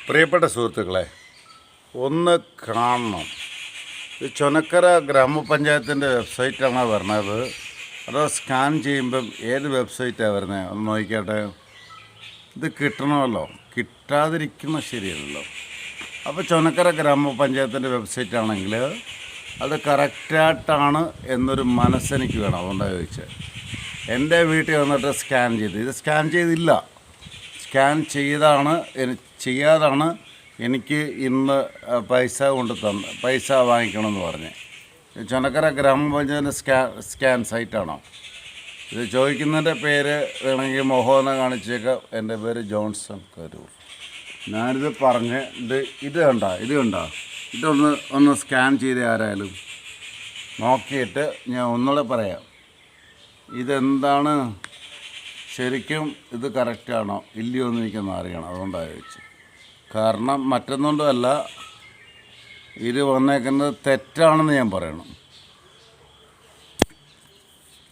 പ്രിയപ്പെട്ട സുഹൃത്തുക്കളെ, ഒന്ന് കാണണം. ഇത് ചുനക്കര ഗ്രാമപഞ്ചായത്തിൻ്റെ വെബ്സൈറ്റാണ് വരുന്നത്. അതോ സ്കാൻ ചെയ്യുമ്പം ഏത് വെബ്സൈറ്റാണ് വരുന്നത് ഒന്ന് നോക്കിക്കട്ടെ. ഇത് കിട്ടണമല്ലോ, കിട്ടാതിരിക്കുന്ന ശരിയല്ലല്ലോ. അപ്പോൾ ചുനക്കര ഗ്രാമപഞ്ചായത്തിൻ്റെ വെബ്സൈറ്റ് ആണെങ്കിൽ അത് കറക്റ്റായിട്ടാണ് എന്നൊരു മനസ്സെനിക്ക് വേണം. അതുകൊണ്ടാണ് ചോദിച്ചത്. എൻ്റെ വീട്ടിൽ വന്നിട്ട് സ്കാൻ ചെയ്ത്, ഇത് സ്കാൻ ചെയ്തില്ല, സ്കാൻ ചെയ്യാതാണ് എനിക്ക് ഇന്ന് പൈസ വാങ്ങിക്കണമെന്ന് പറഞ്ഞ്. ചുനക്കര ഗ്രാമപഞ്ചായത്തിൻ്റെ സ്കാൻ സൈറ്റാണോ ഇത്? ചോദിക്കുന്നതിൻ്റെ പേര് വേണമെങ്കിൽ മോഹോന്ന് കാണിച്ചേക്കാം. എൻ്റെ പേര് ജോൺസൺ കരൂർ. ഞാനിത് പറഞ്ഞ് ഇത് കണ്ട ഇതൊന്ന് സ്കാൻ ചെയ്ത് ആരായാലും നോക്കിയിട്ട് ഞാൻ ഒന്നുകൂടെ പറയാം. ഇതെന്താണ് ശരിക്കും, ഇത് കറക്റ്റാണോ ഇല്ലയോ എന്ന് എനിക്കൊന്ന് അറിയണം. അതുകൊണ്ടാണ് ചോദിച്ചത്. കാരണം മറ്റൊന്നുകൊണ്ടുമല്ല, ഇത് വന്നേക്കുന്നത് തെറ്റാണെന്ന് ഞാൻ പറയണം.